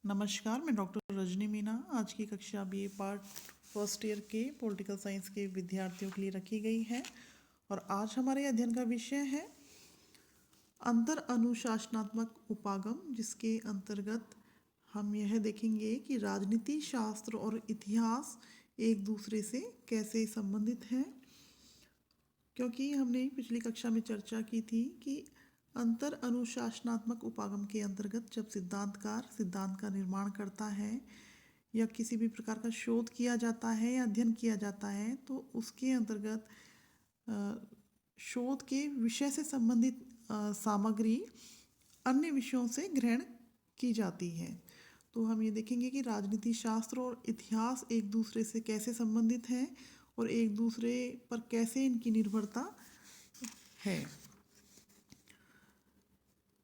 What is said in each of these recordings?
नमस्कार, मैं डॉक्टर रजनी मीना। आज की कक्षा बीए पार्ट फर्स्ट ईयर के पॉलिटिकल साइंस के विद्यार्थियों के लिए रखी गई है और आज हमारे अध्ययन का विषय है अंतर अनुशासनात्मक उपागम, जिसके अंतर्गत हम यह देखेंगे कि राजनीति शास्त्र और इतिहास एक दूसरे से कैसे संबंधित हैं। क्योंकि हमने पिछली कक्षा में चर्चा की थी कि अंतर अनुशासनात्मक उपागम के अंतर्गत जब सिद्धांतकार सिद्धांत का निर्माण करता है या किसी भी प्रकार का शोध किया जाता है या अध्ययन किया जाता है तो उसके अंतर्गत शोध के विषय से संबंधित सामग्री अन्य विषयों से ग्रहण की जाती है। तो हम ये देखेंगे कि राजनीति शास्त्र और इतिहास एक दूसरे से कैसे संबंधित हैं और एक दूसरे पर कैसे इनकी निर्भरता है।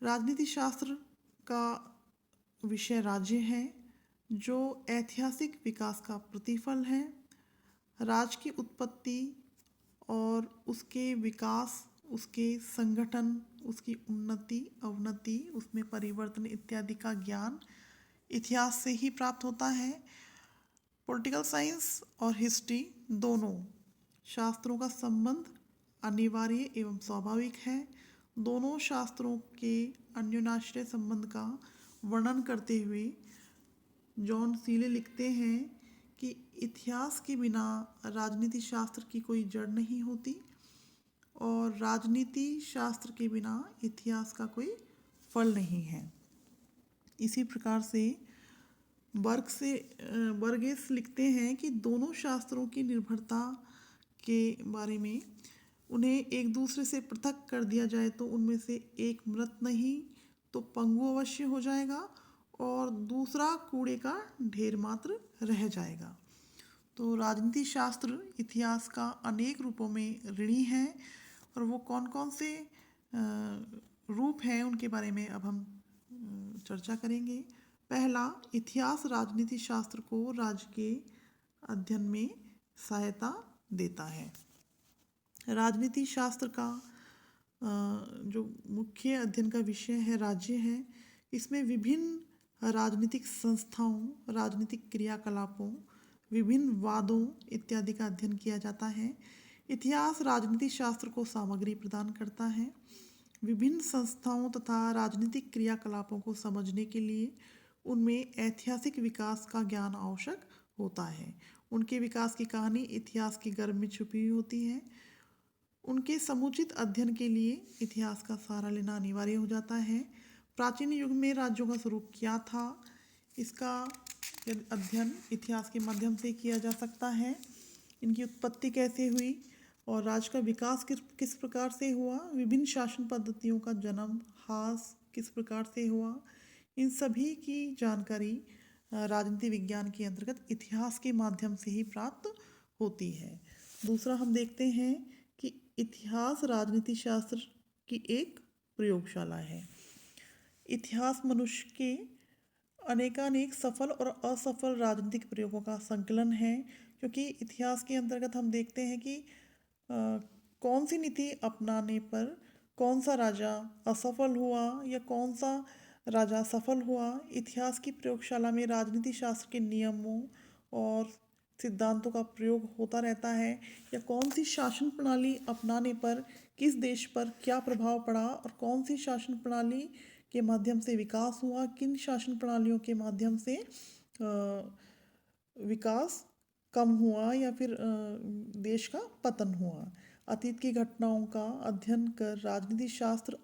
राजनीति शास्त्र का विषय राज्य है, जो ऐतिहासिक विकास का प्रतिफल है। राज्य की उत्पत्ति और उसके विकास, उसके संगठन, उसकी उन्नति अवनति, उसमें परिवर्तन इत्यादि का ज्ञान इतिहास से ही प्राप्त होता है। पॉलिटिकल साइंस और हिस्ट्री दोनों शास्त्रों का संबंध अनिवार्य एवं स्वाभाविक है। दोनों शास्त्रों के अन्योन्याश्रय संबंध का वर्णन करते हुए जॉन सीले लिखते हैं कि इतिहास के बिना राजनीति शास्त्र की कोई जड़ नहीं होती और राजनीति शास्त्र के बिना इतिहास का कोई फल नहीं है। इसी प्रकार से बर्गेस लिखते हैं कि दोनों शास्त्रों की निर्भरता के बारे में उन्हें एक दूसरे से पृथक कर दिया जाए तो उनमें से एक मृत नहीं तो पंगु अवश्य हो जाएगा और दूसरा कूड़े का ढेर मात्र रह जाएगा। तो राजनीति शास्त्र इतिहास का अनेक रूपों में ऋणी है और वो कौन कौन से रूप हैं उनके बारे में अब हम चर्चा करेंगे। पहला, इतिहास राजनीति शास्त्र को राज्य के अध्ययन में सहायता देता है। राजनीति शास्त्र का जो मुख्य अध्ययन का विषय है राज्य है। इसमें विभिन्न राजनीतिक संस्थाओं, राजनीतिक क्रियाकलापों, विभिन्न वादों इत्यादि का अध्ययन किया जाता है। इतिहास राजनीति शास्त्र को सामग्री प्रदान करता है। विभिन्न संस्थाओं तथा राजनीतिक क्रियाकलापों को समझने के लिए उनमें ऐतिहासिक विकास का ज्ञान आवश्यक होता है। उनके विकास की कहानी इतिहास के गर्भ में छुपी हुई होती है। उनके समुचित अध्ययन के लिए इतिहास का सहारा लेना अनिवार्य हो जाता है। प्राचीन युग में राज्यों का स्वरूप क्या था, इसका अध्ययन इतिहास के माध्यम से किया जा सकता है। इनकी उत्पत्ति कैसे हुई और राज्य का विकास किस प्रकार से हुआ, विभिन्न शासन पद्धतियों का जन्म ह्रास किस प्रकार से हुआ, इन सभी की जानकारी राजनीति विज्ञान के अंतर्गत इतिहास के माध्यम से ही प्राप्त होती है। दूसरा, हम देखते हैं कि इतिहास राजनीति शास्त्र की एक प्रयोगशाला है। इतिहास मनुष्य के अनेकानेक सफल और असफल राजनीतिक प्रयोगों का संकलन है, क्योंकि इतिहास के अंतर्गत हम देखते हैं कि कौन सी नीति अपनाने पर कौन सा राजा असफल हुआ या कौन सा राजा सफल हुआ। इतिहास की प्रयोगशाला में राजनीति शास्त्र के नियमों और सिद्धांतों का प्रयोग होता रहता है या कौन सी शासन प्रणाली अपनाने पर किस देश पर क्या प्रभाव पड़ा और कौन सी शासन प्रणाली के माध्यम से विकास हुआ, किन शासन प्रणालियों के माध्यम से विकास कम हुआ या फिर देश का पतन हुआ। अतीत की घटनाओं का अध्ययन कर राजनीति शास्त्र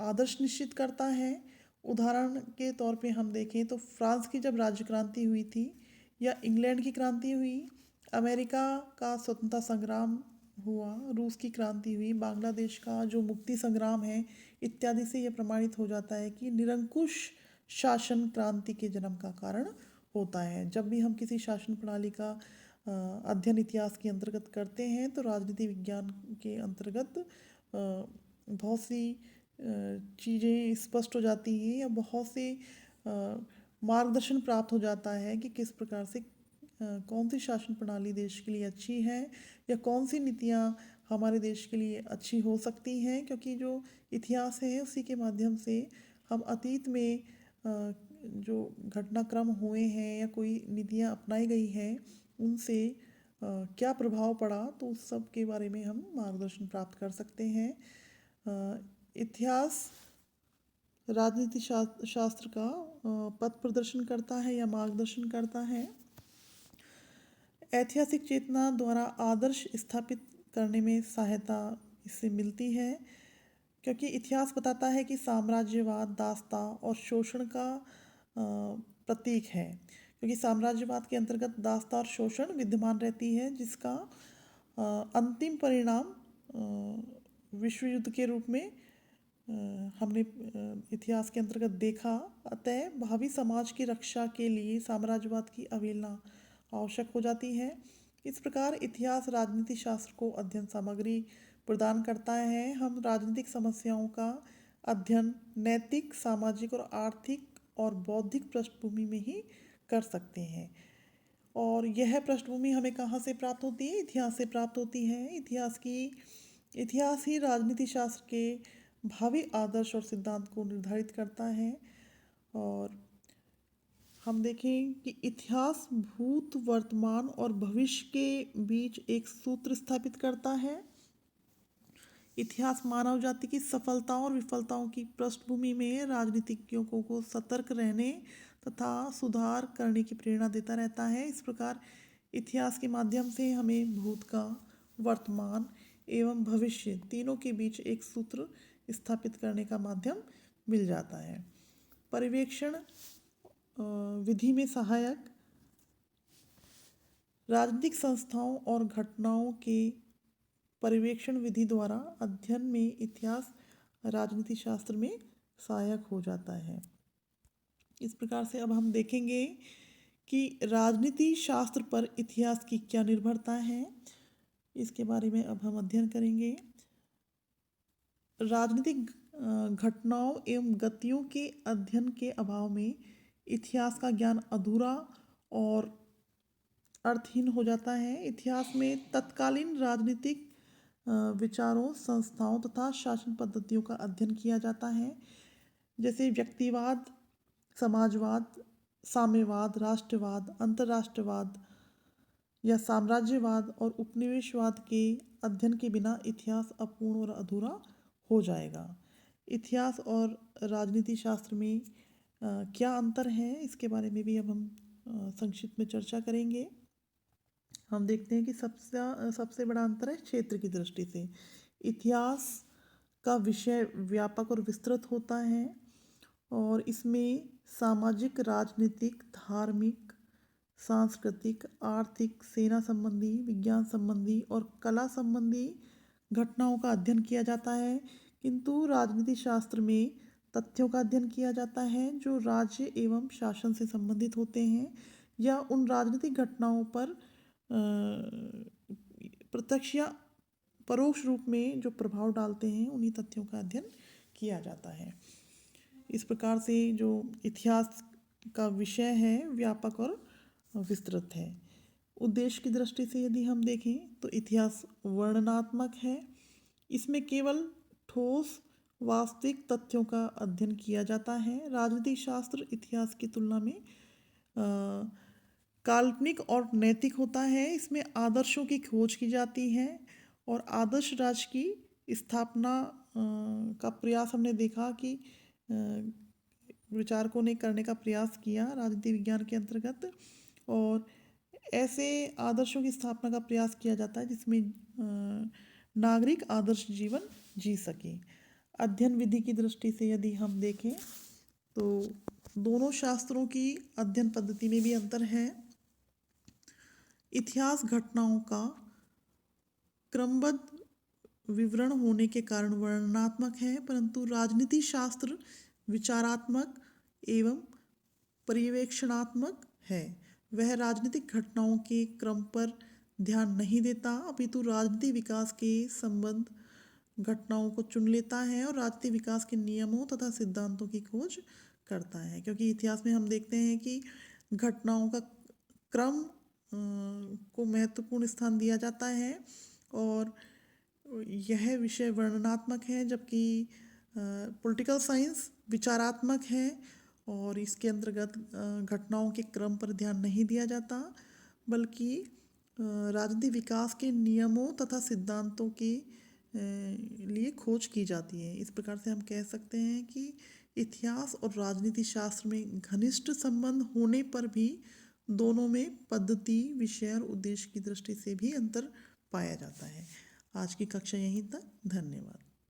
आदर्श निश्चित करता है। उदाहरण के तौर पे हम देखें तो फ्रांस की जब राज्य क्रांति हुई थी या इंग्लैंड की क्रांति हुई, अमेरिका का स्वतंत्रता संग्राम हुआ, रूस की क्रांति हुई, बांग्लादेश का जो मुक्ति संग्राम है इत्यादि से यह प्रमाणित हो जाता है कि निरंकुश शासन क्रांति के जन्म का कारण होता है। जब भी हम किसी शासन प्रणाली का अध्ययन इतिहास के अंतर्गत करते हैं तो राजनीति विज्ञान के अंतर्गत बहुत सी चीज़ें स्पष्ट हो जाती हैं या बहुत से मार्गदर्शन प्राप्त हो जाता है कि किस प्रकार से कौन सी शासन प्रणाली देश के लिए अच्छी है या कौन सी नीतियाँ हमारे देश के लिए अच्छी हो सकती हैं। क्योंकि जो इतिहास है उसी के माध्यम से हम अतीत में जो घटनाक्रम हुए हैं या कोई नीतियाँ अपनाई गई हैं उनसे क्या प्रभाव पड़ा, तो उस सब के बारे में हम मार्गदर्शन प्राप्त कर सकते हैं। इतिहास राजनीति शास्त्र का पथ प्रदर्शन करता है या मार्गदर्शन करता है। ऐतिहासिक चेतना द्वारा आदर्श स्थापित करने में सहायता इससे मिलती है, क्योंकि इतिहास बताता है कि साम्राज्यवाद दासता और शोषण का प्रतीक है, क्योंकि साम्राज्यवाद के अंतर्गत दासता और शोषण विद्यमान रहती है, जिसका अंतिम परिणाम विश्व युद्ध के रूप में हमने इतिहास के अंतर्गत देखा। अतः भावी समाज की रक्षा के लिए साम्राज्यवाद की अवहेलना आवश्यक हो जाती है। इस प्रकार इतिहास राजनीति शास्त्र को अध्ययन सामग्री प्रदान करता है। हम राजनीतिक समस्याओं का अध्ययन नैतिक, सामाजिक और आर्थिक और बौद्धिक पृष्ठभूमि में ही कर सकते हैं। और यह पृष्ठभूमि हमें कहाँ से प्राप्त होती है? इतिहास से प्राप्त होती है। इतिहास ही राजनीति शास्त्र के भावी आदर्श और सिद्धांत को निर्धारित करता है। और हम देखें कि इतिहास भूत, वर्तमान और भविष्य के बीच एक सूत्र स्थापित करता है। इतिहास मानव जाति की सफलताओं और विफलताओं की पृष्ठभूमि में राजनीतिज्ञों को सतर्क रहने तथा सुधार करने की प्रेरणा देता रहता है। इस प्रकार इतिहास के माध्यम से हमें भूत का, वर्तमान एवं भविष्य तीनों के बीच एक सूत्र स्थापित करने का माध्यम मिल जाता है। पर्यवेक्षण विधि में सहायक राजनीतिक संस्थाओं और घटनाओं के पर्यवेक्षण विधि द्वारा अध्ययन में इतिहास राजनीति शास्त्र में सहायक हो जाता है। इस प्रकार से अब हम देखेंगे कि राजनीति शास्त्र पर इतिहास की क्या निर्भरता है, इसके बारे में अब हम अध्ययन करेंगे। राजनीतिक घटनाओं एवं गतियों के अध्ययन के अभाव में इतिहास का ज्ञान अधूरा और अर्थहीन हो जाता है। इतिहास में तत्कालीन राजनीतिक विचारों, संस्थाओं तथा शासन पद्धतियों का अध्ययन किया जाता है, जैसे व्यक्तिवाद, समाजवाद, साम्यवाद, राष्ट्रवाद, अंतर्राष्ट्रवाद या साम्राज्यवाद और उपनिवेशवाद के अध्ययन के बिना इतिहास अपूर्ण और अधूरा हो जाएगा। इतिहास और राजनीति शास्त्र में क्या अंतर है, इसके बारे में भी अब हम संक्षिप्त में चर्चा करेंगे। हम देखते हैं कि सबसे बड़ा अंतर है क्षेत्र की दृष्टि से। इतिहास का विषय व्यापक और विस्तृत होता है और इसमें सामाजिक, राजनीतिक, धार्मिक, सांस्कृतिक, आर्थिक, सेना संबंधी, विज्ञान संबंधी और कला संबंधी घटनाओं का अध्ययन किया जाता है। किंतु राजनीति शास्त्र में तथ्यों का अध्ययन किया जाता है जो राज्य एवं शासन से संबंधित होते हैं या उन राजनीतिक घटनाओं पर प्रत्यक्ष या परोक्ष रूप में जो प्रभाव डालते हैं, उन्हीं तथ्यों का अध्ययन किया जाता है। इस प्रकार से जो इतिहास का विषय है व्यापक और विस्तृत है। उद्देश्य की दृष्टि से यदि हम देखें तो इतिहास वर्णनात्मक है। इसमें केवल ठोस वास्तविक तथ्यों का अध्ययन किया जाता है। राजनीतिक शास्त्र इतिहास की तुलना में काल्पनिक और नैतिक होता है। इसमें आदर्शों की खोज की जाती है और आदर्श राज्य की स्थापना का प्रयास हमने देखा कि विचारकों ने करने का प्रयास किया राजनीति विज्ञान के अंतर्गत, और ऐसे आदर्शों की स्थापना का प्रयास किया जाता है जिसमें नागरिक आदर्श जीवन जी सके। अध्ययन विधि की दृष्टि से यदि हम देखें तो दोनों शास्त्रों की अध्ययन पद्धति में भी अंतर है। इतिहास घटनाओं का क्रमबद्ध विवरण होने के कारण वर्णनात्मक है, परंतु राजनीति शास्त्र विचारात्मक एवं पर्यवेक्षणात्मक है। वह राजनीतिक घटनाओं के क्रम पर ध्यान नहीं देता, अपितु राजनीतिक विकास के संबंध घटनाओं को चुन लेता है और राजनीतिक विकास के नियमों तथा सिद्धांतों की खोज करता है। क्योंकि इतिहास में हम देखते हैं कि घटनाओं का क्रम को महत्वपूर्ण स्थान दिया जाता है और यह विषय वर्णनात्मक है, जबकि पॉलिटिकल साइंस विचारात्मक है और इसके अंतर्गत घटनाओं के क्रम पर ध्यान नहीं दिया जाता, बल्कि राजनीतिक विकास के नियमों तथा सिद्धांतों के लिए खोज की जाती है। इस प्रकार से हम कह सकते हैं कि इतिहास और राजनीति शास्त्र में घनिष्ठ संबंध होने पर भी दोनों में पद्धति, विषय और उद्देश्य की दृष्टि से भी अंतर पाया जाता है। आज की कक्षा यहीं तक। धन्यवाद।